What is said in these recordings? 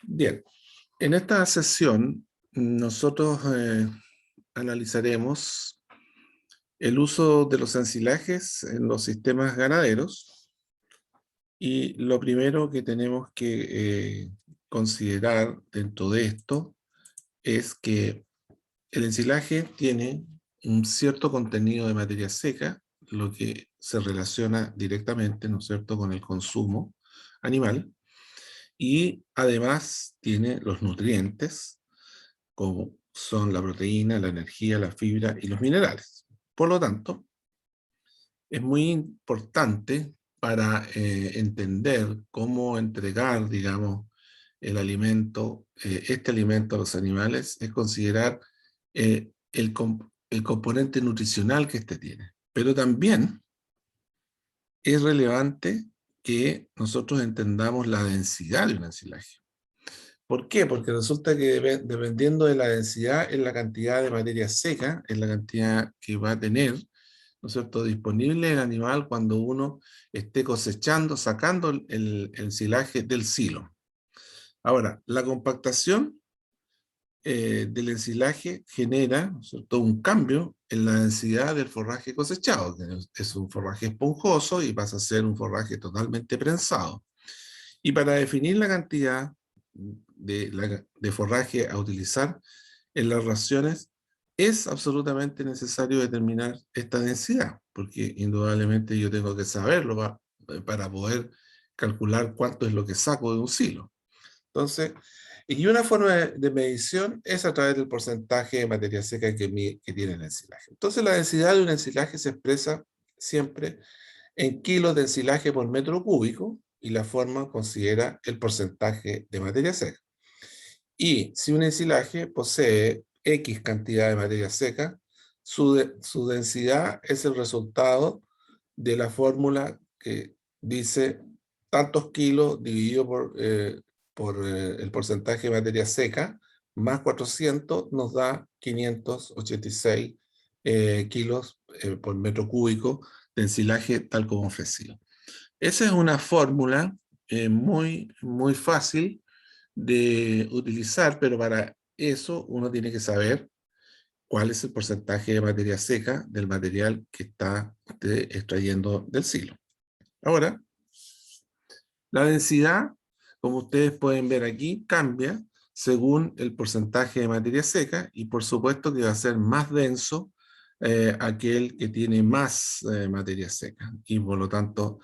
Bien, en esta sesión nosotros analizaremos el uso de los ensilajes en los sistemas ganaderos y lo primero que tenemos que considerar dentro de esto es que el ensilaje tiene un cierto contenido de materia seca, lo que se relaciona directamente, ¿no es cierto?, con el consumo animal, y además tiene los nutrientes como son la proteína, la energía, la fibra y los minerales. Por lo tanto, es muy importante para entender cómo entregar, digamos, el alimento, este alimento a los animales, es considerar el componente nutricional que éste tiene. Pero también es relevante que nosotros entendamos la densidad de un ensilaje. ¿Por qué? Porque resulta que dependiendo de la densidad, es la cantidad de materia seca, es la cantidad que va a tener, ¿no es cierto?, disponible el animal cuando uno esté cosechando, sacando el ensilaje del silo. Ahora, la compactación del ensilaje genera, ¿no es cierto?, un cambio en la densidad del forraje cosechado, que es un forraje esponjoso y pasa a ser un forraje totalmente prensado. Y para definir la cantidad de forraje a utilizar en las raciones, es absolutamente necesario determinar esta densidad, porque indudablemente yo tengo que saberlo para poder calcular cuánto es lo que saco de un silo. Entonces, y una forma de medición es a través del porcentaje de materia seca que tiene el ensilaje. Entonces, la densidad de un ensilaje se expresa siempre en kilos de ensilaje por metro cúbico, y la forma considera el porcentaje de materia seca. Y si un ensilaje posee X cantidad de materia seca, su densidad es el resultado de la fórmula que dice tantos kilos dividido por el porcentaje de materia seca, más 400 nos da 586 kilos por metro cúbico de ensilaje tal como ofrecido. Esa es una fórmula muy fácil de utilizar, pero para eso uno tiene que saber cuál es el porcentaje de materia seca del material que está usted extrayendo del silo. Ahora, la densidad, como ustedes pueden ver aquí, cambia según el porcentaje de materia seca, y por supuesto que va a ser más denso aquel que tiene más materia seca, y por lo tanto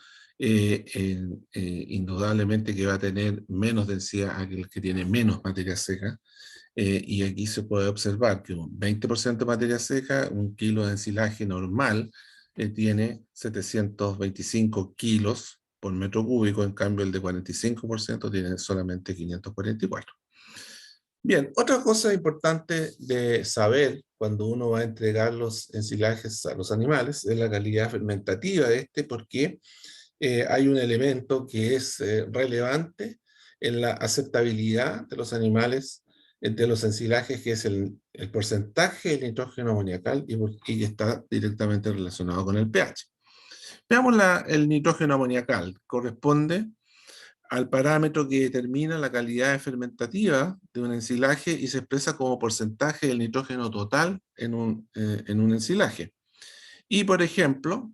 indudablemente que va a tener menos densidad aquel que tiene menos materia seca. Y aquí se puede observar que un 20% de materia seca, un kilo de ensilaje normal tiene 725 kilos por metro cúbico, en cambio el de 45% tiene solamente 544. Bien, otra cosa importante de saber cuando uno va a entregar los ensilajes a los animales es la calidad fermentativa de este, porque hay un elemento que es relevante en la aceptabilidad de los animales de los ensilajes, que es el porcentaje de nitrógeno amoniacal, y está directamente relacionado con el pH. Veamos el nitrógeno amoniacal. Corresponde al parámetro que determina la calidad fermentativa de un ensilaje y se expresa como porcentaje del nitrógeno total en un ensilaje. Y, por ejemplo,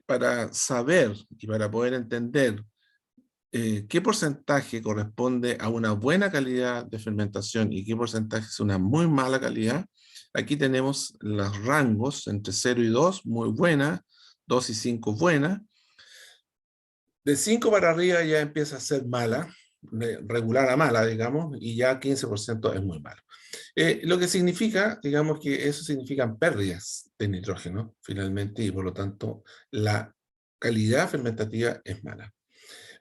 para saber y para poder entender qué porcentaje corresponde a una buena calidad de fermentación y qué porcentaje es una muy mala calidad, aquí tenemos los rangos entre 0 y 2, muy buena, 2 y 5, buena. De 5 para arriba ya empieza a ser mala, regular a mala, digamos, y ya 15% es muy malo. Lo que significa, digamos, que eso significan pérdidas de nitrógeno, finalmente, y por lo tanto la calidad fermentativa es mala.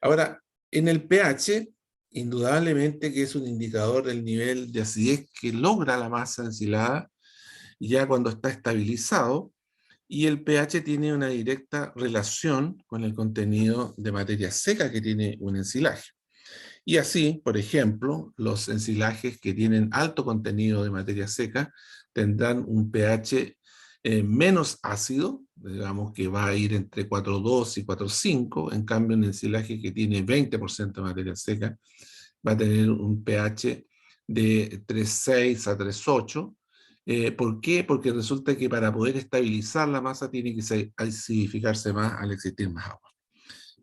Ahora, en el pH, indudablemente que es un indicador del nivel de acidez que logra la masa ensilada ya cuando está estabilizado, y el pH tiene una directa relación con el contenido de materia seca que tiene un ensilaje. Y así, por ejemplo, los ensilajes que tienen alto contenido de materia seca tendrán un pH menos ácido, digamos que va a ir entre 4,2 y 4,5, en cambio un ensilaje que tiene 20% de materia seca va a tener un pH de 3,6 a 3,8. ¿Por qué? Porque resulta que para poder estabilizar la masa tiene que acidificarse más al existir más agua.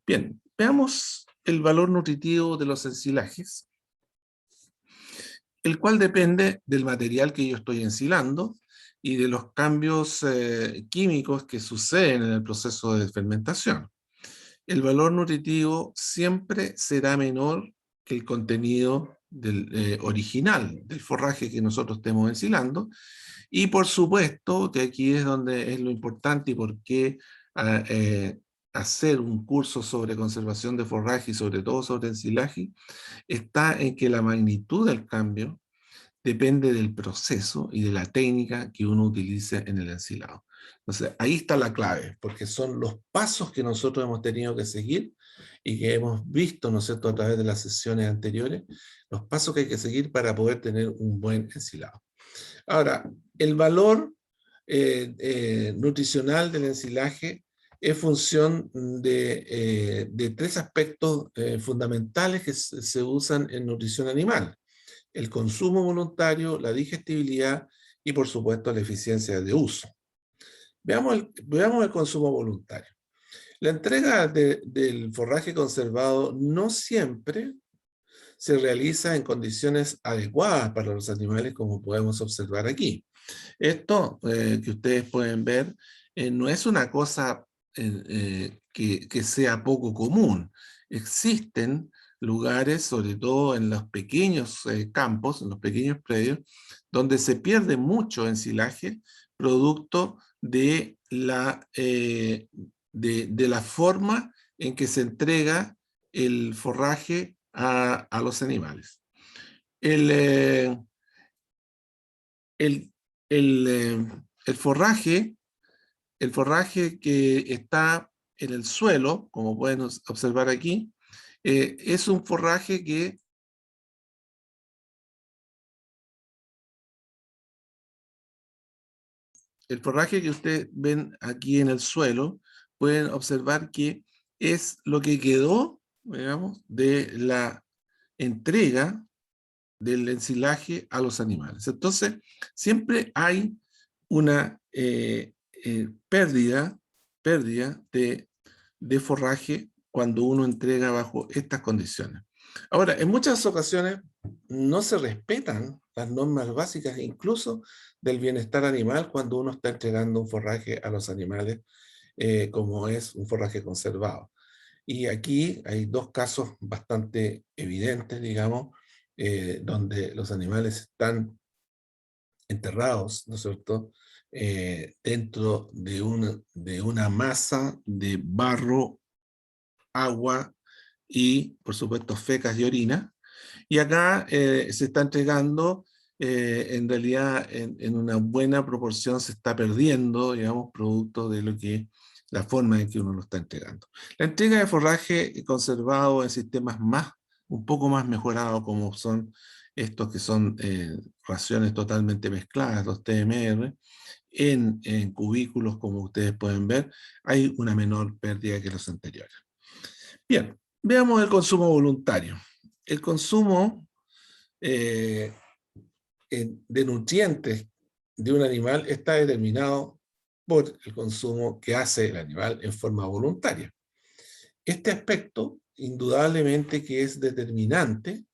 Bien, veamos el valor nutritivo de los ensilajes, el cual depende del material que yo estoy ensilando y de los cambios químicos que suceden en el proceso de fermentación. El valor nutritivo siempre será menor que el contenido original del forraje que nosotros estemos ensilando. Y por supuesto, que aquí es donde es lo importante y por qué hacer un curso sobre conservación de forraje y sobre todo sobre ensilaje, está en que la magnitud del cambio depende del proceso y de la técnica que uno utilice en el ensilado. Entonces, ahí está la clave, porque son los pasos que nosotros hemos tenido que seguir y que hemos visto, ¿no es cierto?, a través de las sesiones anteriores, los pasos que hay que seguir para poder tener un buen ensilado. Ahora, el valor nutricional del ensilaje es función de tres aspectos fundamentales que se usan en nutrición animal: el consumo voluntario, la digestibilidad y, por supuesto, la eficiencia de uso. Veamos el consumo voluntario. La entrega del forraje conservado no siempre se realiza en condiciones adecuadas para los animales, como podemos observar aquí. Esto que ustedes pueden ver no es una cosa que sea poco común. Existen lugares, sobre todo en los pequeños campos, en los pequeños predios, donde se pierde mucho ensilaje producto de la forma en que se entrega el forraje a los animales. El, el, eh, el forraje que está en el suelo, como pueden observar aquí, es un forraje que ustedes ven aquí en el suelo, pueden observar que es lo que quedó, digamos, de la entrega del ensilaje a los animales. Entonces, siempre hay una pérdida de forraje cuando uno entrega bajo estas condiciones. Ahora, en muchas ocasiones no se respetan las normas básicas, incluso del bienestar animal, cuando uno está entregando un forraje a los animales, como es un forraje conservado. Y aquí hay dos casos bastante evidentes, digamos, donde los animales están enterrados, ¿no es cierto?, dentro de una masa de barro, agua y, por supuesto, fecas y orina. Y acá se está entregando, en realidad, en una buena proporción se está perdiendo, digamos, producto de la forma en que uno lo está entregando. La entrega de forraje conservado en sistemas un poco más mejorados, como son estos que son raciones totalmente mezcladas, los TMR, en cubículos, como ustedes pueden ver, hay una menor pérdida que los anteriores. Bien, veamos el consumo voluntario. El consumo de nutrientes de un animal está determinado por el consumo que hace el animal en forma voluntaria. Este aspecto, indudablemente que es determinante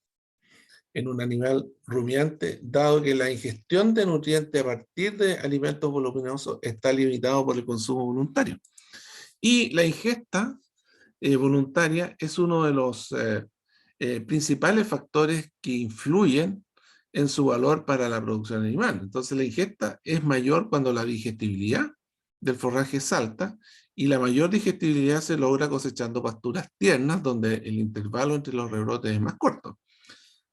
en un animal rumiante, dado que la ingestión de nutrientes a partir de alimentos voluminosos está limitado por el consumo voluntario. Y la ingesta voluntaria es uno de los principales factores que influyen en su valor para la producción animal. Entonces la ingesta es mayor cuando la digestibilidad del forraje es alta, y la mayor digestibilidad se logra cosechando pasturas tiernas, donde el intervalo entre los rebrotes es más corto.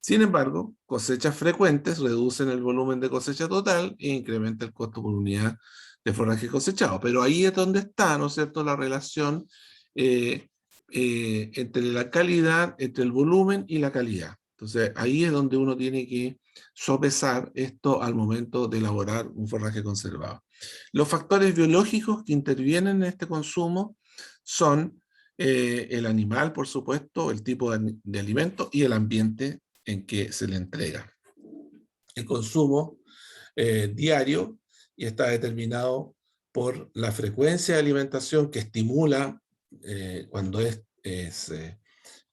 Sin embargo, cosechas frecuentes reducen el volumen de cosecha total e incrementa el costo por unidad de forraje cosechado. Pero ahí es donde está, ¿no es cierto?, la relación entre la calidad, entre el volumen y la calidad. Entonces, ahí es donde uno tiene que sopesar esto al momento de elaborar un forraje conservado. Los factores biológicos que intervienen en este consumo son el animal, por supuesto, el tipo de alimento y el ambiente en que se le entrega. El consumo diario y está determinado por la frecuencia de alimentación que estimula cuando es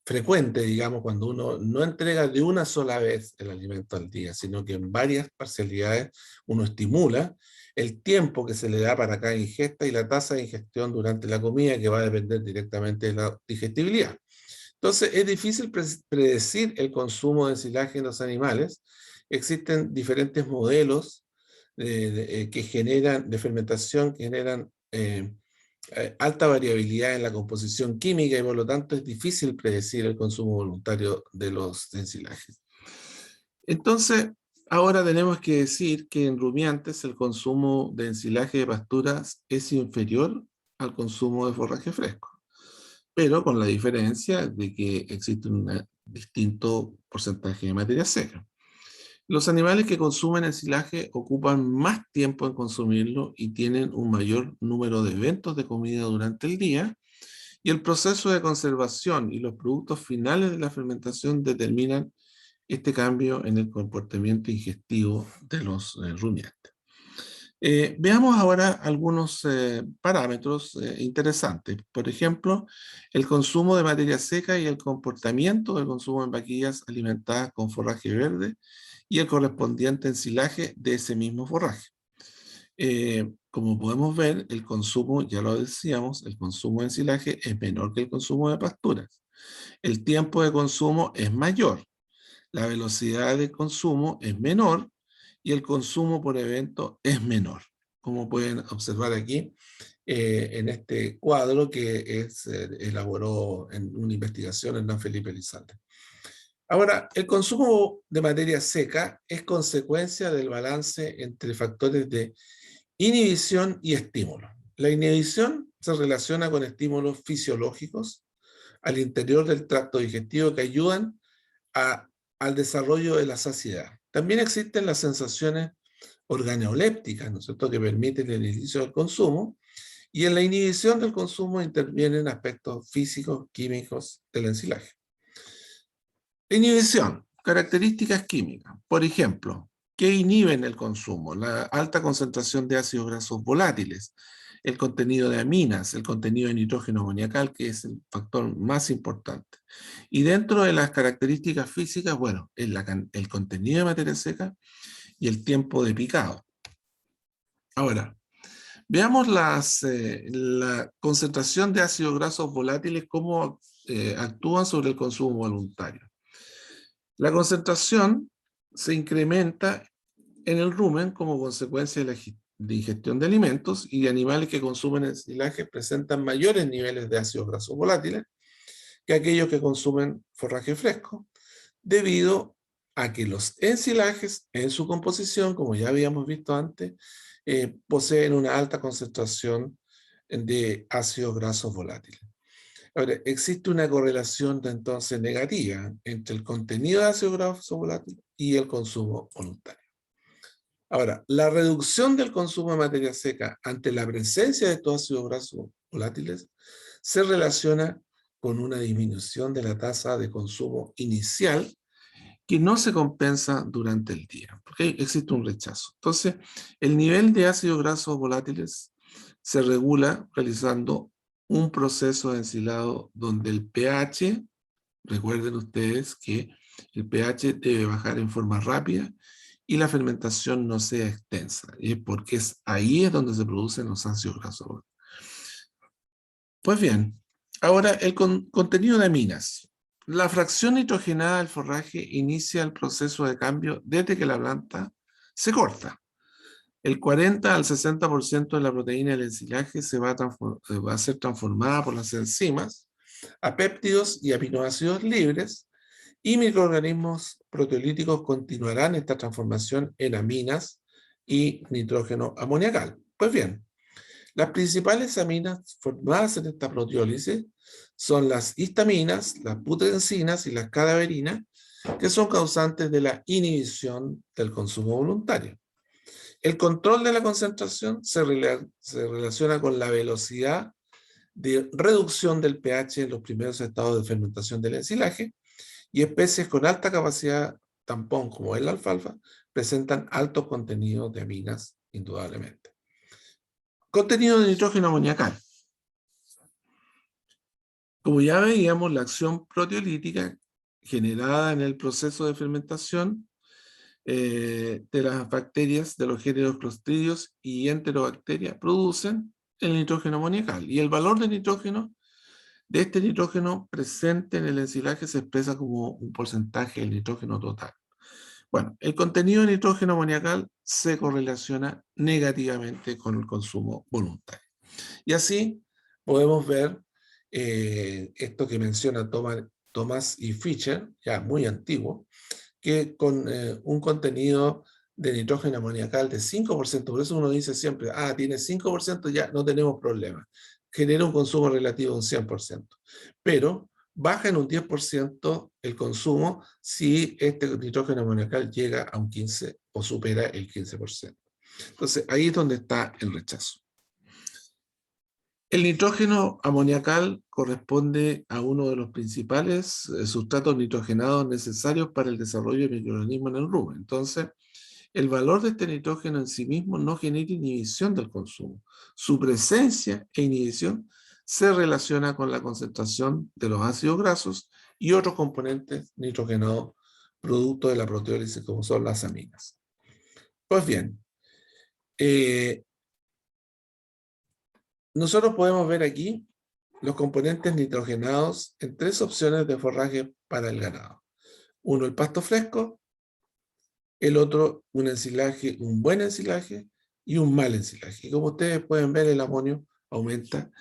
frecuente, digamos, cuando uno no entrega de una sola vez el alimento al día, sino que en varias parcialidades uno estimula el tiempo que se le da para cada ingesta y la tasa de ingestión durante la comida, que va a depender directamente de la digestibilidad. Entonces, es difícil predecir el consumo de ensilaje en los animales. Existen diferentes modelos que generan, de fermentación, que generan alta variabilidad en la composición química y por lo tanto es difícil predecir el consumo voluntario de los ensilajes. Entonces, ahora tenemos que decir que en rumiantes el consumo de ensilaje de pasturas es inferior al consumo de forraje fresco, pero con la diferencia de que existe un distinto porcentaje de materia seca. Los animales que consumen ensilaje ocupan más tiempo en consumirlo y tienen un mayor número de eventos de comida durante el día, y el proceso de conservación y los productos finales de la fermentación determinan este cambio en el comportamiento ingestivo de los rumiantes. Veamos ahora algunos parámetros interesantes. Por ejemplo, el consumo de materia seca y el comportamiento del consumo en vaquillas alimentadas con forraje verde y el correspondiente ensilaje de ese mismo forraje. Como podemos ver, el consumo, ya lo decíamos, el consumo de ensilaje es menor que el consumo de pasturas. El tiempo de consumo es mayor, la velocidad de consumo es menor y el consumo por evento es menor. Como pueden observar aquí en este cuadro que elaboró en una investigación en Don Felipe Elizalde. Ahora, el consumo de materia seca es consecuencia del balance entre factores de inhibición y estímulo. La inhibición se relaciona con estímulos fisiológicos al interior del tracto digestivo que ayudan al desarrollo de la saciedad. También existen las sensaciones organolépticas, ¿no es cierto?, que permiten el inicio del consumo, y en la inhibición del consumo intervienen aspectos físicos, químicos del ensilaje. Inhibición, características químicas. Por ejemplo, ¿qué inhiben el consumo? La alta concentración de ácidos grasos volátiles, el contenido de aminas, el contenido de nitrógeno amoniacal, que es el factor más importante. Y dentro de las características físicas, bueno, el contenido de materia seca y el tiempo de picado. Ahora, veamos la concentración de ácidos grasos volátiles, cómo actúan sobre el consumo voluntario. La concentración se incrementa en el rumen como consecuencia de la ingestión de alimentos, y animales que consumen ensilaje presentan mayores niveles de ácidos grasos volátiles que aquellos que consumen forraje fresco, debido a que los ensilajes en su composición, como ya habíamos visto antes, poseen una alta concentración de ácidos grasos volátiles. Ahora, existe una correlación entonces negativa entre el contenido de ácido graso volátil y el consumo voluntario. Ahora, la reducción del consumo de materia seca ante la presencia de estos ácidos grasos volátiles se relaciona con una disminución de la tasa de consumo inicial que no se compensa durante el día, porque existe un rechazo. Entonces, el nivel de ácidos grasos volátiles se regula realizando un proceso de ensilado donde el pH, recuerden ustedes que el pH debe bajar en forma rápida y la fermentación no sea extensa, porque ahí es donde se producen los ácidos grasos. Pues bien, ahora el contenido de aminas. La fracción nitrogenada del forraje inicia el proceso de cambio desde que la planta se corta. El 40 al 60% de la proteína del ensilaje va a ser transformada por las enzimas a péptidos y aminoácidos libres, y microorganismos proteolíticos continuarán esta transformación en aminas y nitrógeno amoniacal. Pues bien, las principales aminas formadas en esta proteólisis son las histaminas, las putrencinas y las cadaverinas, que son causantes de la inhibición del consumo voluntario. El control de la concentración se relaciona con la velocidad de reducción del pH en los primeros estados de fermentación del ensilaje, Y especies con alta capacidad tampón, como es la alfalfa, presentan altos contenidos de aminas, indudablemente. Contenido de nitrógeno amoniacal. Como ya veíamos, la acción proteolítica generada en el proceso de fermentación de las bacterias de los géneros Clostridios y Enterobacteria producen el nitrógeno amoniacal. Y el valor de este nitrógeno presente en el ensilaje se expresa como un porcentaje del nitrógeno total. Bueno, el contenido de nitrógeno amoniacal se correlaciona negativamente con el consumo voluntario. Y así podemos ver esto que menciona Thomas y Fischer, ya muy antiguo, que con un contenido de nitrógeno amoniacal de 5%, por eso uno dice siempre, tiene 5%, ya no tenemos problema. Genera un consumo relativo de un 100%. Pero baja en un 10% el consumo si este nitrógeno amoniacal llega a un 15% o supera el 15%. Entonces, ahí es donde está el rechazo. El nitrógeno amoniacal corresponde a uno de los principales sustratos nitrogenados necesarios para el desarrollo de microorganismos en el rumen. Entonces, el valor de este nitrógeno en sí mismo no genera inhibición del consumo. Su presencia e inhibición se relaciona con la concentración de los ácidos grasos y otros componentes nitrogenados producto de la proteólisis, como son las aminas. Pues bien, nosotros podemos ver aquí los componentes nitrogenados en 3 opciones de forraje para el ganado. Uno, el pasto fresco, el otro, un ensilaje, un buen ensilaje y un mal ensilaje. Y como ustedes pueden ver, el amonio aumenta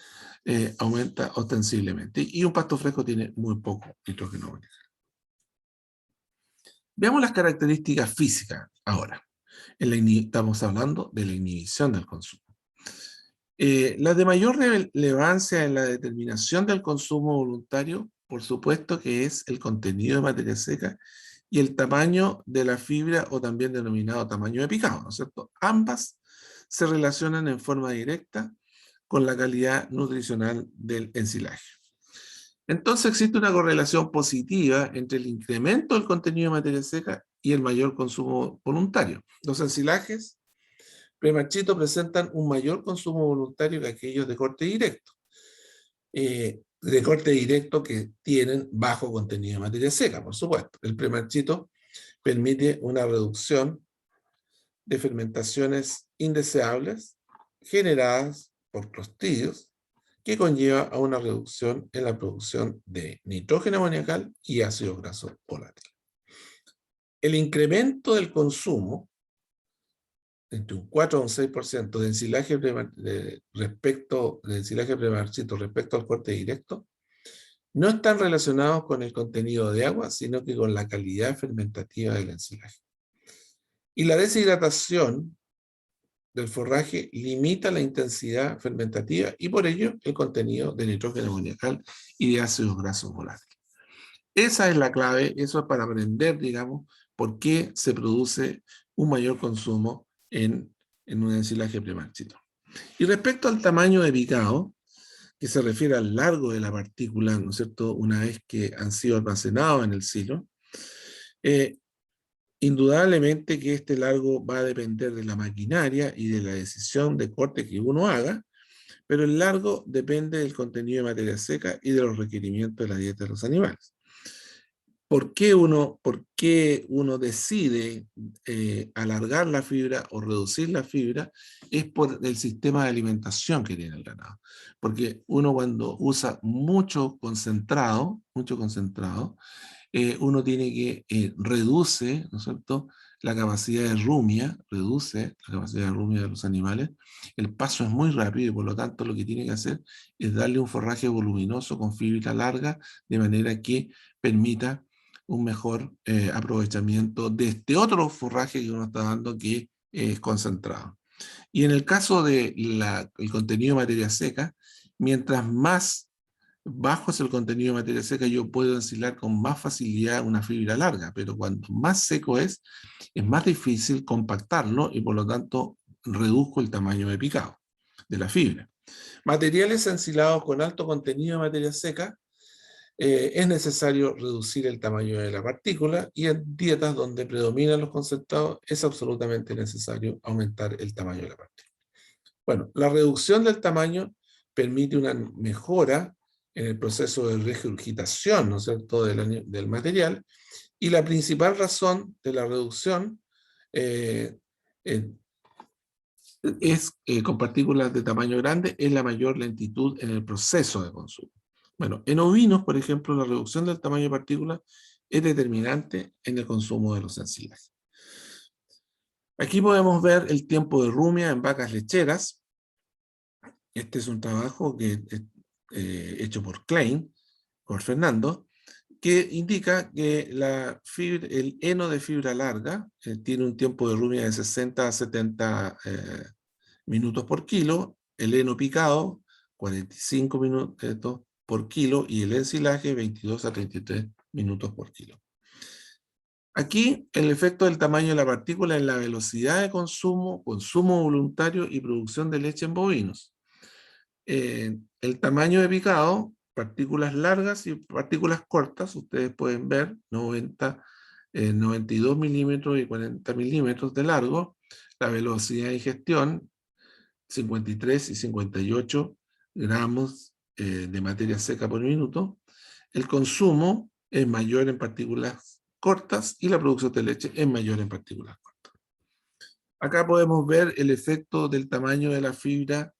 ostensiblemente. Y un pasto fresco tiene muy poco nitrógeno amoniacal. Veamos las características físicas ahora. Estamos hablando de la inhibición del consumo. La de mayor relevancia en la determinación del consumo voluntario, por supuesto que es el contenido de materia seca y el tamaño de la fibra, o también denominado tamaño de picado, ¿no es cierto? Ambas se relacionan en forma directa con la calidad nutricional del ensilaje. Entonces existe una correlación positiva entre el incremento del contenido de materia seca y el mayor consumo voluntario. Los ensilajes premarchitos presentan un mayor consumo voluntario que aquellos de corte directo. Que tienen bajo contenido de materia seca, por supuesto. El premarchito permite una reducción de fermentaciones indeseables generadas por clostridios, que conlleva a una reducción en la producción de nitrógeno amoniacal y ácido graso volátil. El incremento del consumo entre un 4 a un 6% de ensilaje premarchito respecto al corte directo, no están relacionados con el contenido de agua, sino que con la calidad fermentativa del ensilaje. Y la deshidratación del forraje limita la intensidad fermentativa y por ello el contenido de nitrógeno amoniacal y de ácidos grasos volátiles. Esa es la clave, eso es para aprender, digamos, por qué se produce un mayor consumo en un ensilaje premarchito. Y respecto al tamaño de picado, que se refiere al largo de la partícula, ¿no es cierto?, una vez que han sido almacenados en el silo, indudablemente que este largo va a depender de la maquinaria y de la decisión de corte que uno haga, pero el largo depende del contenido de materia seca y de los requerimientos de la dieta de los animales. ¿Por qué uno decide alargar la fibra o reducir la fibra? Es por el sistema de alimentación que tiene el ganado. Porque uno cuando usa mucho concentrado, uno tiene que reduce, ¿no es cierto?, la capacidad de rumia, reduce la capacidad de rumia de los animales. El paso es muy rápido y por lo tanto lo que tiene que hacer es darle un forraje voluminoso con fibra larga de manera que permita un mejor aprovechamiento de este otro forraje que uno está dando, que es concentrado. Y en el caso del contenido de materia seca, mientras más bajo es el contenido de materia seca, yo puedo ensilar con más facilidad una fibra larga, pero cuanto más seco es más difícil compactarlo y por lo tanto reduzco el tamaño de picado de la fibra. Materiales ensilados con alto contenido de materia seca es necesario reducir el tamaño de la partícula, y en dietas donde predominan los concentrados es absolutamente necesario aumentar el tamaño de la partícula. Bueno, la reducción del tamaño permite una mejora en el proceso de regurgitación, ¿no es cierto?, del material, y la principal razón de la reducción eh, eh, con partículas de tamaño grande es la mayor lentitud en el proceso de consumo. Bueno, en ovinos, por ejemplo, la reducción del tamaño de partículas es determinante en el consumo de los ensilajes. Aquí podemos ver el tiempo de rumia en vacas lecheras. Este es un trabajo que es hecho por Klein, por Fernando, que indica que el heno de fibra larga tiene un tiempo de rumia de 60 a 70 minutos por kilo, el heno picado 45 minutos por kilo y el ensilaje 22 a 33 minutos por kilo. Aquí el efecto del tamaño de la partícula es la velocidad de consumo, consumo voluntario y producción de leche en bovinos. El tamaño de picado, partículas largas y partículas cortas, ustedes pueden ver 92 milímetros y 40 milímetros de largo, la velocidad de ingestión 53 y 58 gramos de materia seca por minuto. El consumo es mayor en partículas cortas y la producción de leche es mayor en partículas cortas. Acá podemos ver el efecto del tamaño de la fibra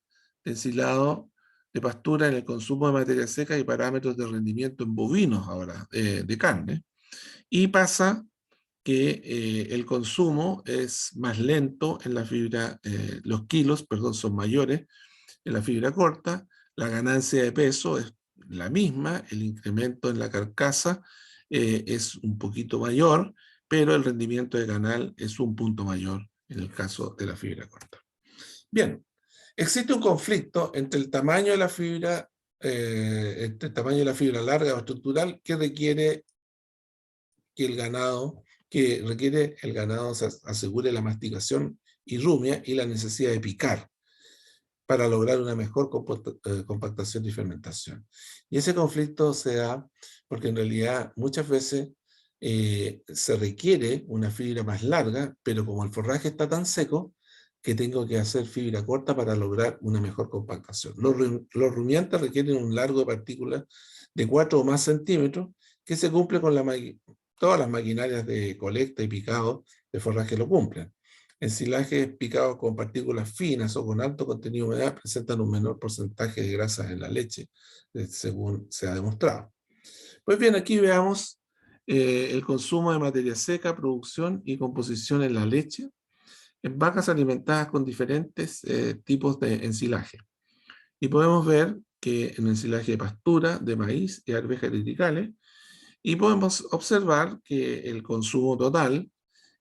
de ensilado de pastura en el consumo de materia seca y parámetros de rendimiento en bovinos ahora, de carne. Y pasa que el consumo es más lento en la fibra, los kilos, perdón, son mayores en la fibra corta, la ganancia de peso es la misma, el incremento en la carcasa es un poquito mayor, pero el rendimiento de canal es un punto mayor en el caso de la fibra corta. Bien, existe un conflicto entre el tamaño de la fibra, entre el tamaño de la fibra larga o estructural que requiere el ganado se asegure la masticación y rumia y la necesidad de picar para lograr una mejor compactación y fermentación. Y ese conflicto se da porque en realidad muchas veces se requiere una fibra más larga, pero como el forraje está tan seco, que tengo que hacer fibra corta para lograr una mejor compactación. Los rumiantes requieren un largo de partículas de 4 o más centímetros, que se cumple con todas las maquinarias de colecta y picado de forraje lo cumplen. Ensilajes picados con partículas finas o con alto contenido de humedad presentan un menor porcentaje de grasas en la leche, según se ha demostrado. Pues bien, aquí veamos el consumo de materia seca, producción y composición en la leche en vacas alimentadas con diferentes tipos de ensilaje. Y podemos ver que en ensilaje de pastura, de maíz y arvejas triticales, y podemos observar que el consumo total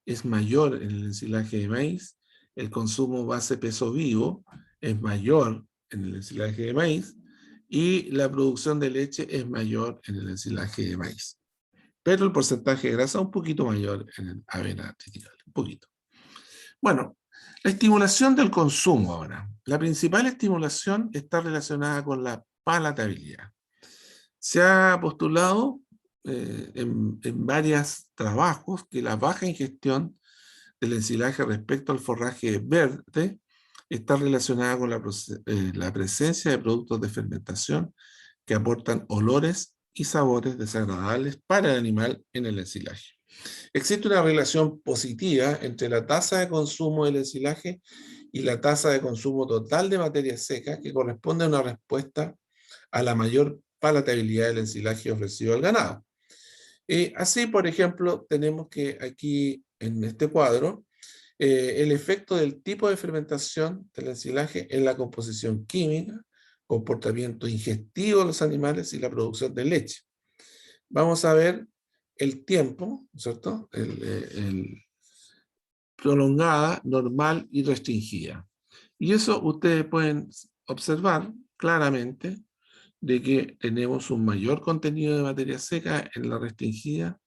es mayor en el ensilaje de maíz, el consumo base peso vivo es mayor en el ensilaje de maíz, y la producción de leche es mayor en el ensilaje de maíz. Pero el porcentaje de grasa es un poquito mayor en el avena triticale, un poquito. Bueno, la estimulación del consumo ahora. La principal estimulación está relacionada con la palatabilidad. Se ha postulado en varios trabajos que la baja ingestión del ensilaje respecto al forraje verde está relacionada con la presencia de productos de fermentación que aportan olores y sabores desagradables para el animal en el ensilaje. Existe una relación positiva entre la tasa de consumo del ensilaje y la tasa de consumo total de materia seca, que corresponde a una respuesta a la mayor palatabilidad del ensilaje ofrecido al ganado. Así, por ejemplo, tenemos que aquí en este cuadro el efecto del tipo de fermentación del ensilaje en la composición química, comportamiento ingestivo de los animales y la producción de leche. Vamos a ver el tiempo, ¿cierto? Prolongada, normal y restringida. Y eso ustedes pueden observar claramente de que tenemos un mayor contenido de materia seca en la restringida,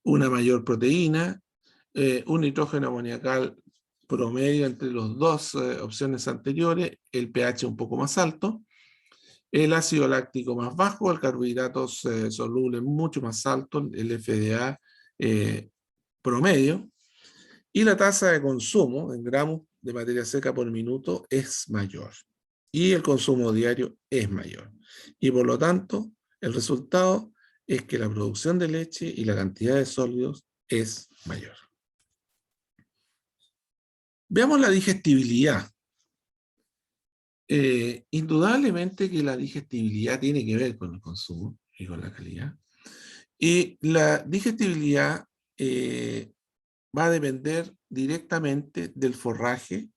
una mayor proteína, un nitrógeno amoniacal promedio entre las dos opciones anteriores, el pH un poco más alto, el ácido láctico más bajo, el carbohidratos solubles mucho más alto, el FDA promedio, y la tasa de consumo en gramos de materia seca por minuto es mayor. Y el consumo diario es mayor. Y por lo tanto, el resultado es que la producción de leche y la cantidad de sólidos es mayor. Veamos la digestibilidad. Indudablemente que la digestibilidad tiene que ver con el consumo y con la calidad. Y la digestibilidad va a depender directamente del forraje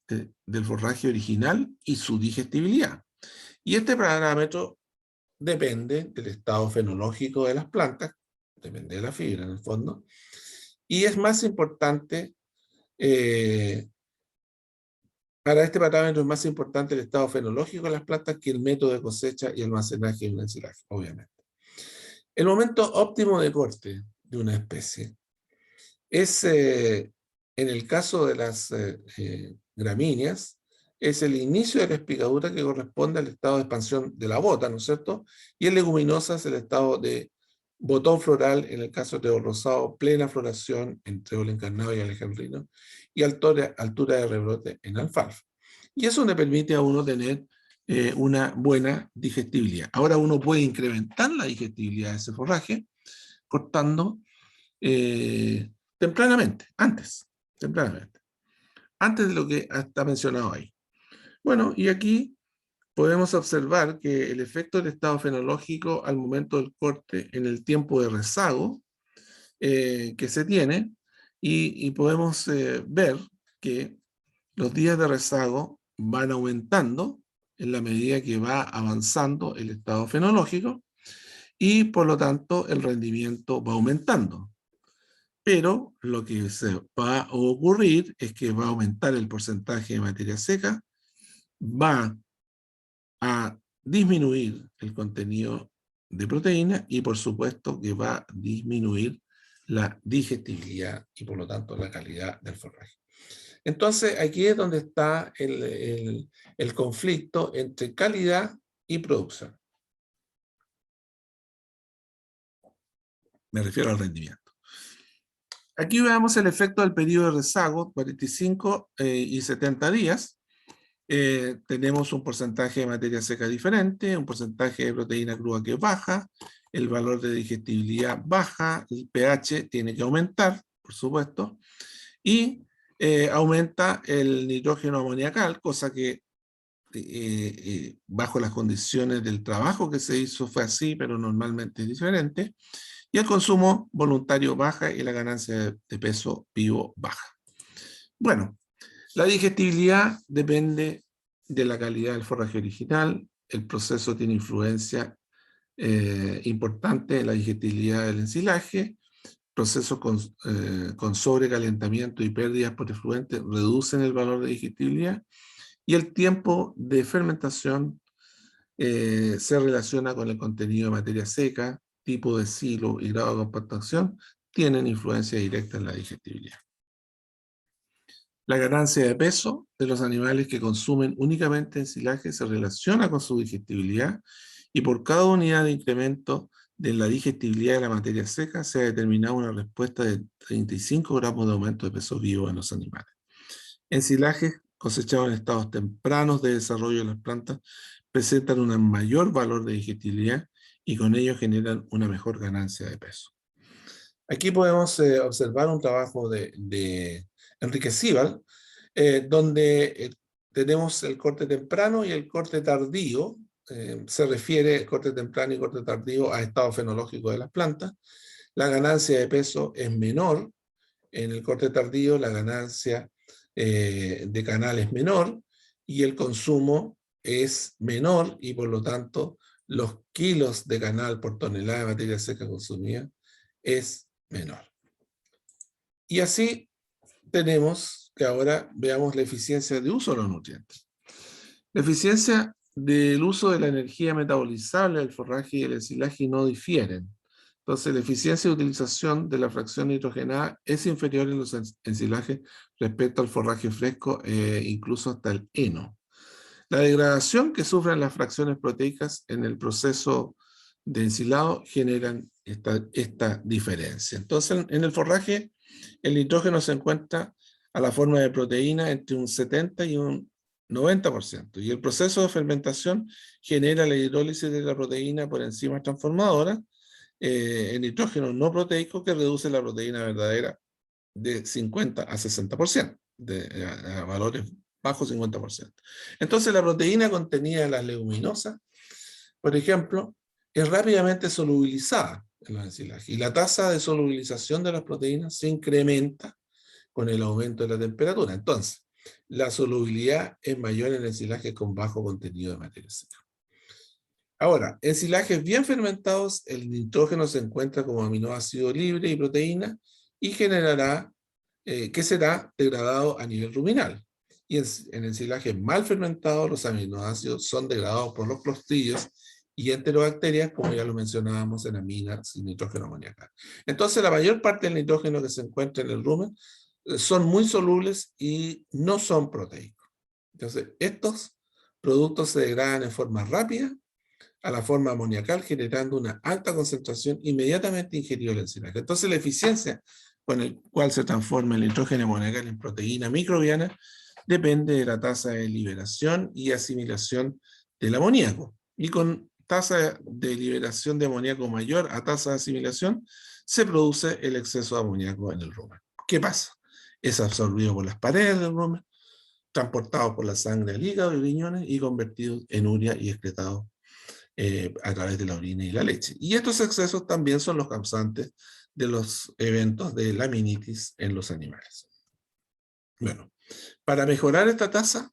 original y su digestibilidad. Y este parámetro depende del estado fenológico de las plantas, depende de la fibra en el fondo, y es más importante, para este parámetro es más importante el estado fenológico de las plantas que el método de cosecha y almacenaje de un ensilaje, obviamente. El momento óptimo de corte de una especie es, en el caso de las gramíneas, es el inicio de la espigadura que corresponde al estado de expansión de la bota, ¿no es cierto? Y en leguminosas el estado de botón floral, en el caso de trébol rosado, plena floración en trébol encarnado y alejandrino, y altura de rebrote en alfalfa. Y eso le permite a uno tener una buena digestibilidad. Ahora uno puede incrementar la digestibilidad de ese forraje cortando tempranamente, antes de lo que está mencionado ahí. Bueno, y aquí podemos observar que el efecto del estado fenológico al momento del corte en el tiempo de rezago que se tiene, y podemos ver que los días de rezago van aumentando en la medida que va avanzando el estado fenológico y por lo tanto el rendimiento va aumentando. Pero lo que se va a ocurrir es que va a aumentar el porcentaje de materia seca, va a disminuir el contenido de proteína y por supuesto que va a disminuir la digestibilidad y por lo tanto la calidad del forraje. Entonces aquí es donde está el conflicto entre calidad y producción. Me refiero al rendimiento. Aquí veamos el efecto del periodo de rezago, 45 y 70 días. Tenemos un porcentaje de materia seca diferente, un porcentaje de proteína cruda que baja, el valor de digestibilidad baja, el pH tiene que aumentar, por supuesto, y aumenta el nitrógeno amoniacal, cosa que bajo las condiciones del trabajo que se hizo fue así, pero normalmente es diferente, y el consumo voluntario baja y la ganancia de peso vivo baja. Bueno, la digestibilidad depende de la calidad del forraje original. El proceso tiene influencia importante en la digestibilidad del ensilaje. Procesos con sobrecalentamiento y pérdidas por efluente reducen el valor de digestibilidad. Y el tiempo de fermentación se relaciona con el contenido de materia seca, tipo de silo y grado de compactación, tienen influencia directa en la digestibilidad. La ganancia de peso de los animales que consumen únicamente ensilaje se relaciona con su digestibilidad y por cada unidad de incremento de la digestibilidad de la materia seca se ha determinado una respuesta de 35 gramos de aumento de peso vivo en los animales. Ensilajes cosechados en estados tempranos de desarrollo de las plantas presentan un mayor valor de digestibilidad y con ello generan una mejor ganancia de peso. Aquí podemos observar un trabajo de Enrique Sibal, donde tenemos el corte temprano y el corte tardío. Se refiere el corte temprano y corte tardío a estado fenológico de las plantas. La ganancia de peso es menor. En el corte tardío la ganancia de canal es menor y el consumo es menor y por lo tanto los kilos de canal por tonelada de materia seca consumida es menor. Y así tenemos que ahora veamos la eficiencia de uso de los nutrientes. La eficiencia del uso de la energía metabolizable del forraje y el ensilaje no difieren. Entonces, la eficiencia de utilización de la fracción nitrogenada es inferior en los ensilajes respecto al forraje fresco, incluso hasta el heno. La degradación que sufren las fracciones proteicas en el proceso de ensilado generan esta diferencia. Entonces, en el forraje, el nitrógeno se encuentra a la forma de proteína entre un 70 y un 90%. Y el proceso de fermentación genera la hidrólisis de la proteína por enzimas transformadoras, en nitrógeno no proteico, que reduce la proteína verdadera de 50 a 60%, a valores bajo 50%. Entonces la proteína contenida en las leguminosas, por ejemplo, es rápidamente solubilizada en los ensilajes, y la tasa de solubilización de las proteínas se incrementa con el aumento de la temperatura. Entonces, la solubilidad es mayor en ensilajes con bajo contenido de materia seca. Ahora, en ensilajes bien fermentados, el nitrógeno se encuentra como aminoácido libre y proteína, y generará, que será degradado a nivel ruminal. Y en ensilajes mal fermentados, los aminoácidos son degradados por los clostridrios y enterobacterias, como ya lo mencionábamos en aminas y nitrógeno amoníaco. Entonces, la mayor parte del nitrógeno que se encuentra en el rumen son muy solubles y no son proteicos. Entonces, estos productos se degradan en forma rápida a la forma amoniacal, generando una alta concentración inmediatamente ingerido el enzimaje. Entonces, la eficiencia con la cual se transforma el nitrógeno amoniacal en proteína microbiana depende de la tasa de liberación y asimilación del amoníaco. Y con tasa de liberación de amoníaco mayor a tasa de asimilación, se produce el exceso de amoníaco en el rumen. ¿Qué pasa? Es absorbido por las paredes del rumen, transportado por la sangre al hígado y riñones y convertido en urea y excretado a través de la orina y la leche. Y estos excesos también son los causantes de los eventos de laminitis en los animales. Bueno, para mejorar esta tasa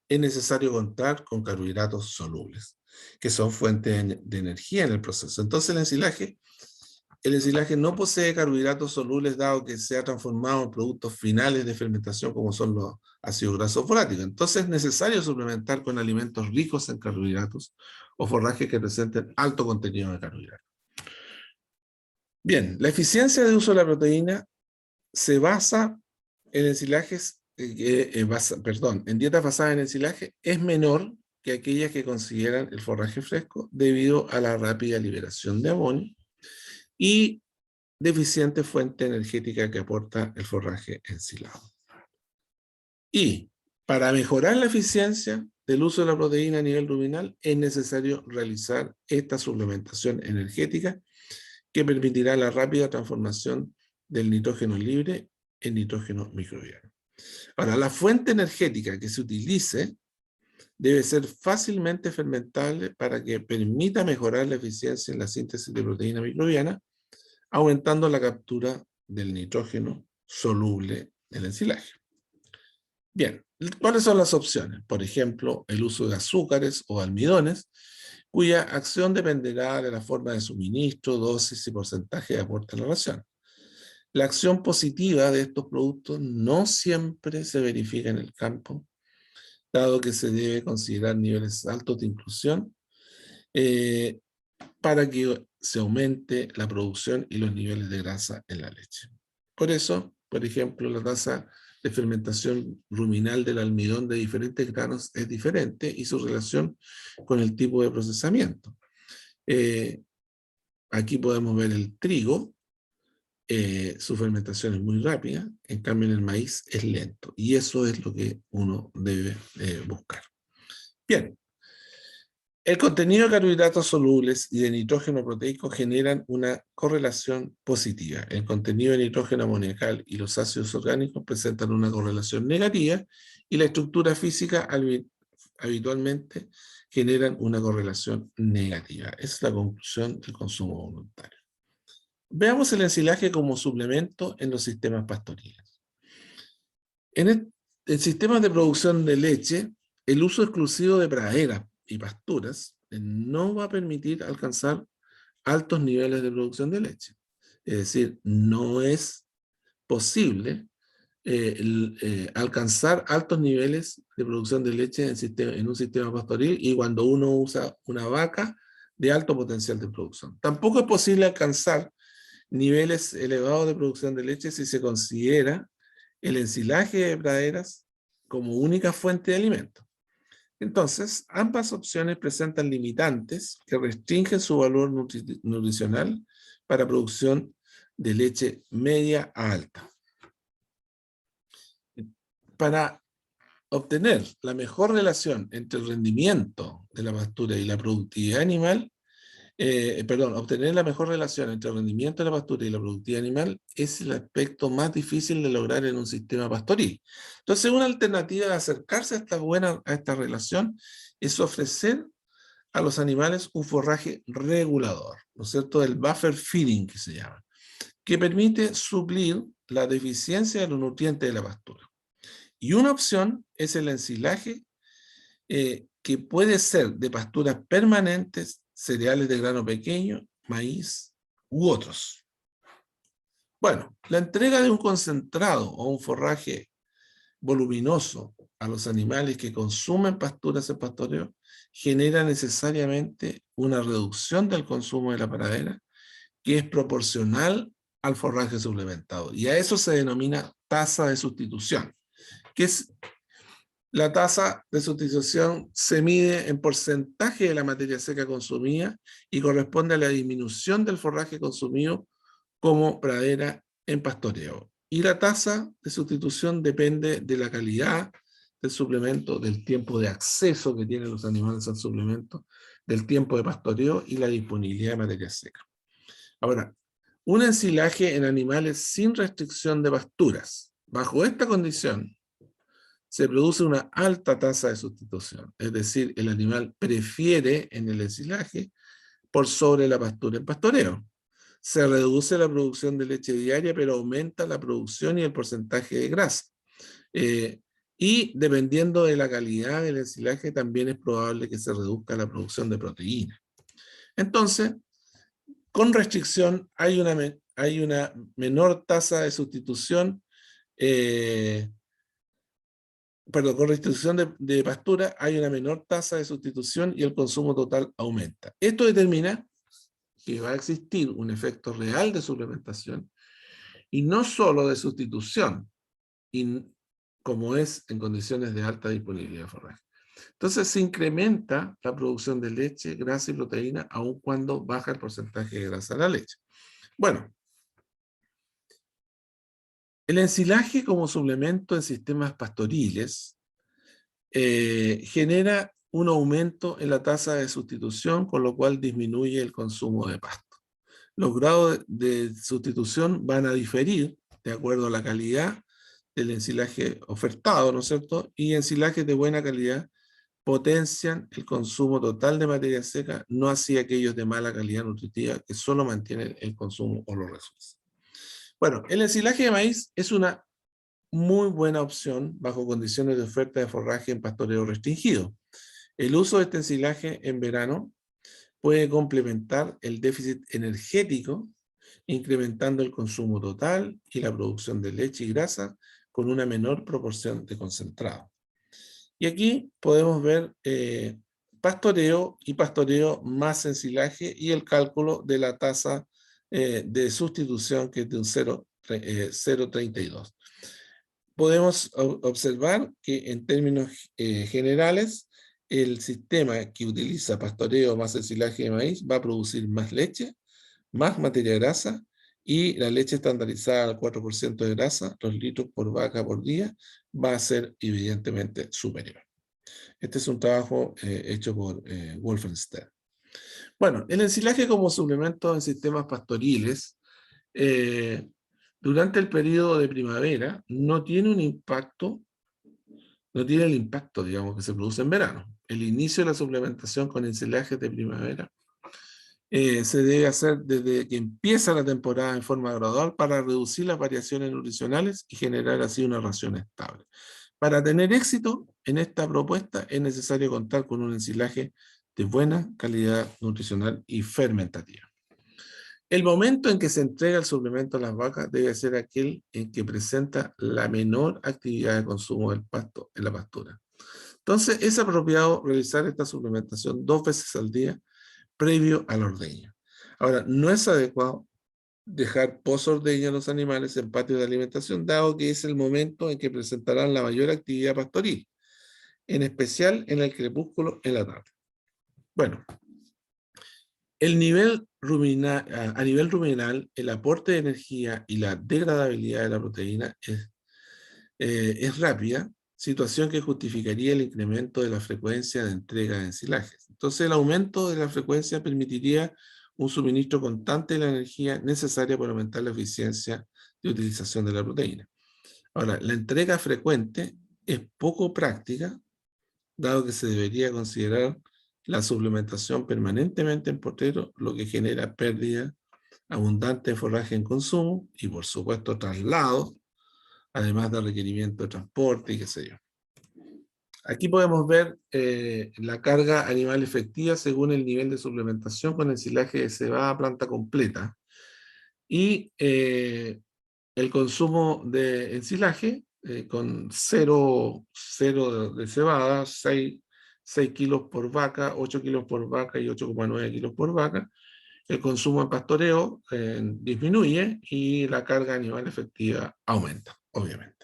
es necesario contar con carbohidratos solubles, que son fuentes de energía en el proceso. Entonces el ensilaje no posee carbohidratos solubles, dado que se ha transformado en productos finales de fermentación, como son los ácidos grasos volátiles. Entonces es necesario suplementar con alimentos ricos en carbohidratos o forrajes que presenten alto contenido de carbohidratos. Bien, la eficiencia de uso de la proteína se basa en ensilajes, en dietas basadas en ensilaje, es menor que aquellas que consideran el forraje fresco, debido a la rápida liberación de amonio y deficiente fuente energética que aporta el forraje ensilado. Y para mejorar la eficiencia del uso de la proteína a nivel ruminal, es necesario realizar esta suplementación energética, que permitirá la rápida transformación del nitrógeno libre en nitrógeno microbiano. Ahora, la fuente energética que se utilice debe ser fácilmente fermentable para que permita mejorar la eficiencia en la síntesis de proteína microbiana, aumentando la captura del nitrógeno soluble del ensilaje. Bien, ¿cuáles son las opciones? Por ejemplo, el uso de azúcares o almidones, cuya acción dependerá de la forma de suministro, dosis y porcentaje de aporte a la ración. La acción positiva de estos productos no siempre se verifica en el campo, dado que se debe considerar niveles altos de inclusión, para que se aumente la producción y los niveles de grasa en la leche. Por eso, por ejemplo, la tasa de fermentación ruminal del almidón de diferentes granos es diferente, y su relación con el tipo de procesamiento. Aquí podemos ver el trigo, su fermentación es muy rápida, en cambio en el maíz es lento, y eso es lo que uno debe buscar. Bien. El contenido de carbohidratos solubles y de nitrógeno proteico generan una correlación positiva. El contenido de nitrógeno amoniacal y los ácidos orgánicos presentan una correlación negativa, y la estructura física habitualmente generan una correlación negativa. Esa es la conclusión del consumo voluntario. Veamos el ensilaje como suplemento en los sistemas pastoriles. En sistemas de producción de leche, el uso exclusivo de praderas y pasturas no va a permitir alcanzar altos niveles de producción de leche. Es decir, no es posible alcanzar altos niveles de producción de leche en un sistema pastoril, y cuando uno usa una vaca de alto potencial de producción. Tampoco es posible alcanzar niveles elevados de producción de leche si se considera el ensilaje de praderas como única fuente de alimento. Entonces, ambas opciones presentan limitantes que restringen su valor nutricional para producción de leche media a alta. Para obtener la mejor relación entre el rendimiento de la pastura y la productividad animal, obtener la mejor relación entre el rendimiento de la pastura y la productividad animal es el aspecto más difícil de lograr en un sistema pastoril. Entonces, una alternativa de acercarse a esta relación es ofrecer a los animales un forraje regulador, ¿no es cierto? El buffer feeding, que se llama, que permite suplir la deficiencia de los nutrientes de la pastura. Y una opción es el ensilaje, que puede ser de pasturas permanentes, cereales de grano pequeño, maíz u otros. Bueno, la entrega de un concentrado o un forraje voluminoso a los animales que consumen pasturas en pastoreo genera necesariamente una reducción del consumo de la pradera que es proporcional al forraje suplementado. Y a eso se denomina tasa de sustitución, que es la tasa de sustitución se mide en porcentaje de la materia seca consumida y corresponde a la disminución del forraje consumido como pradera en pastoreo. Y la tasa de sustitución depende de la calidad del suplemento, del tiempo de acceso que tienen los animales al suplemento, del tiempo de pastoreo y la disponibilidad de materia seca. Ahora, un ensilaje en animales sin restricción de pasturas. Bajo esta condición, se produce una alta tasa de sustitución, es decir, el animal prefiere en el ensilaje por sobre la pastura en pastoreo. Se reduce la producción de leche diaria, pero aumenta la producción y el porcentaje de grasa. Y dependiendo de la calidad del ensilaje, también es probable que se reduzca la producción de proteína. Entonces, con restricción hay una menor tasa de sustitución, con restricción de pastura hay una menor tasa de sustitución y el consumo total aumenta. Esto determina que va a existir un efecto real de suplementación y no solo de sustitución, como es en condiciones de alta disponibilidad de forraje. Entonces se incrementa la producción de leche, grasa y proteína, aun cuando baja el porcentaje de grasa de la leche. Bueno, el ensilaje como suplemento en sistemas pastoriles genera un aumento en la tasa de sustitución, con lo cual disminuye el consumo de pasto. Los grados de sustitución van a diferir de acuerdo a la calidad del ensilaje ofertado, ¿no es cierto? Y ensilajes de buena calidad potencian el consumo total de materia seca, no así aquellos de mala calidad nutritiva que solo mantienen el consumo o lo reducen. Bueno, el ensilaje de maíz es una muy buena opción bajo condiciones de oferta de forraje en pastoreo restringido. El uso de este ensilaje en verano puede complementar el déficit energético, incrementando el consumo total y la producción de leche y grasa con una menor proporción de concentrado. Y aquí podemos ver pastoreo y pastoreo más ensilaje y el cálculo de la tasa de sustitución, que es de un 0,32. Podemos observar que en términos generales, el sistema que utiliza pastoreo más ensilaje de maíz va a producir más leche, más materia grasa, y la leche estandarizada al 4% de grasa, los litros por vaca por día, va a ser evidentemente superior. Este es un trabajo hecho por Wolfenstein. Bueno, el ensilaje como suplemento en sistemas pastoriles, durante el periodo de primavera, no tiene un impacto, no tiene el impacto, digamos, que se produce en verano. El inicio de la suplementación con ensilajes de primavera se debe hacer desde que empieza la temporada en forma gradual para reducir las variaciones nutricionales y generar así una ración estable. Para tener éxito en esta propuesta es necesario contar con un ensilaje de buena calidad nutricional y fermentativa. El momento en que se entrega el suplemento a las vacas debe ser aquel en que presenta la menor actividad de consumo del pasto en la pastura. Entonces es apropiado realizar esta suplementación 2 veces al día previo al ordeño. Ahora, no es adecuado dejar posordeño a los animales en patio de alimentación, dado que es el momento en que presentarán la mayor actividad pastoril. en especial en el crepúsculo en la tarde. Bueno, el nivel a nivel ruminal, el aporte de energía y la degradabilidad de la proteína es rápida, situación que justificaría el incremento de la frecuencia de entrega de ensilajes. Entonces, el aumento de la frecuencia permitiría un suministro constante de la energía necesaria para aumentar la eficiencia de utilización de la proteína. Ahora, la entrega frecuente es poco práctica, dado que se debería considerar la suplementación permanentemente en potreros, lo que genera pérdida abundante de forraje en consumo y, por supuesto, traslados, además de requerimiento de transporte y qué sé yo. Aquí podemos ver la carga animal efectiva según el nivel de suplementación con ensilaje de cebada a planta completa. Y el consumo de ensilaje con 0 de cebada, 6 kilos por vaca, 8 kilos por vaca y 8,9 kilos por vaca. El consumo en pastoreo disminuye y la carga animal efectiva aumenta, obviamente.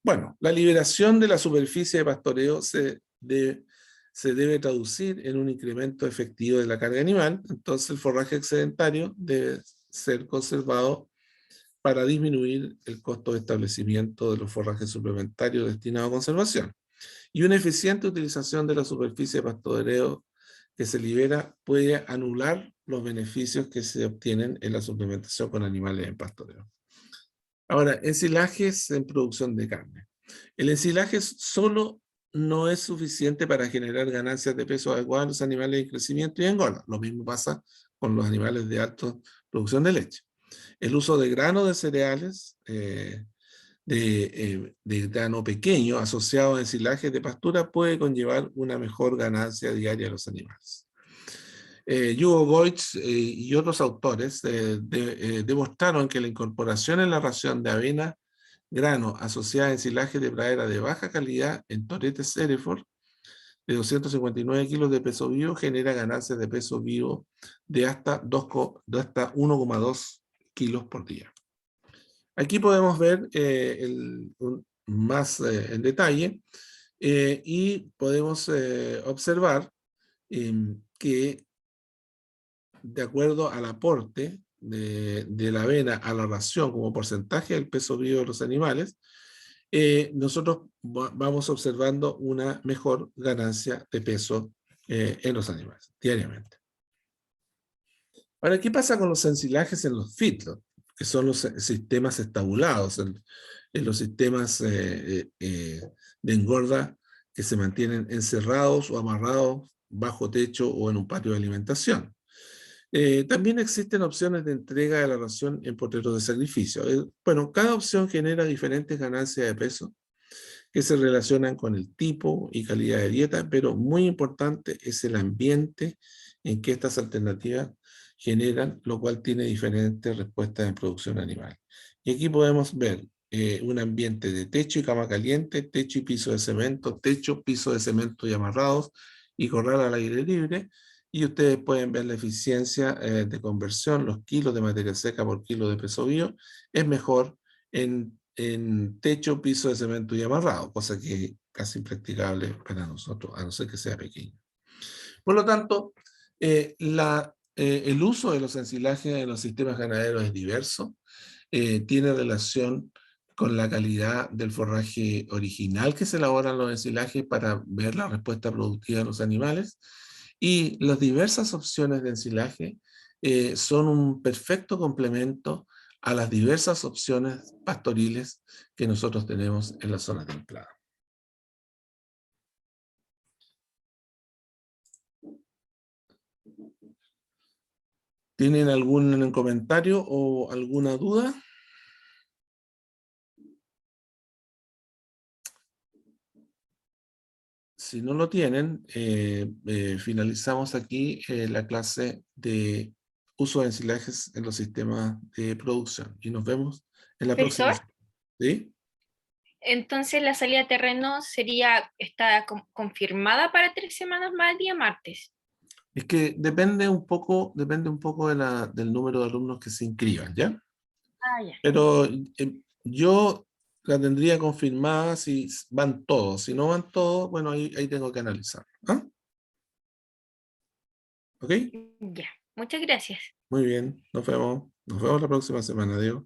Bueno, la liberación de la superficie de pastoreo se debe traducir en un incremento efectivo de la carga animal, entonces el forraje excedentario debe ser conservado para disminuir el costo de establecimiento de los forrajes suplementarios destinados a conservación. Y una eficiente utilización de la superficie de pastoreo que se libera puede anular los beneficios que se obtienen en la suplementación con animales en pastoreo. Ahora, ensilajes en producción de carne. El ensilaje solo no es suficiente para generar ganancias de peso adecuadas en los animales en crecimiento y engorda. Lo mismo pasa con los animales de alta producción de leche. El uso de grano de cereales, de grano pequeño asociado a ensilajes de pastura puede conllevar una mejor ganancia diaria a los animales. Hugo Goetz y otros autores demostraron que la incorporación en la ración de avena grano asociada a ensilaje de pradera de baja calidad en toretes Hereford de 259 kilos de peso vivo genera ganancias de peso vivo de hasta 1,2 kilos por día. Aquí podemos ver más en detalle y podemos observar que de acuerdo al aporte de la avena a la ración como porcentaje del peso vivo de los animales, nosotros vamos observando una mejor ganancia de peso en los animales diariamente. Ahora, ¿qué pasa con los ensilajes en los feedlots? Que son los sistemas estabulados, en los sistemas de engorda que se mantienen encerrados o amarrados bajo techo o en un patio de alimentación. También existen opciones de entrega de la ración en potreros de sacrificio. Bueno, cada opción genera diferentes ganancias de peso que se relacionan con el tipo y calidad de dieta, pero muy importante es el ambiente en que estas alternativas generan, lo cual tiene diferentes respuestas en producción animal. Y aquí podemos ver un ambiente de techo y cama caliente, techo y piso de cemento, techo, piso de cemento y amarrados, y corral al aire libre, y ustedes pueden ver la eficiencia de conversión, los kilos de materia seca por kilo de peso vivo, es mejor en techo, piso de cemento y amarrado, cosa que es casi impracticable para nosotros, a no ser que sea pequeño. Por lo tanto, el uso de los ensilajes en los sistemas ganaderos es diverso, tiene relación con la calidad del forraje original que se elabora en los ensilajes para ver la respuesta productiva de los animales, y las diversas opciones de ensilaje son un perfecto complemento a las diversas opciones pastoriles que nosotros tenemos en la zona templada. ¿Tienen algún comentario o alguna duda? Si no lo tienen, finalizamos aquí la clase de uso de ensilajes en los sistemas de producción y nos vemos en la próxima. Profesor, ¿Sí? entonces la salida a terreno está confirmada para 3 semanas más el día martes. Es que depende un poco del número de alumnos que se inscriban, ¿ya? Ah, ya. Pero yo la tendría confirmada si van todos. Si no van todos, bueno, ahí tengo que analizar. ¿Ah? ¿Ok? Ya, muchas gracias. Muy bien, nos vemos. Nos vemos la próxima semana. Adiós.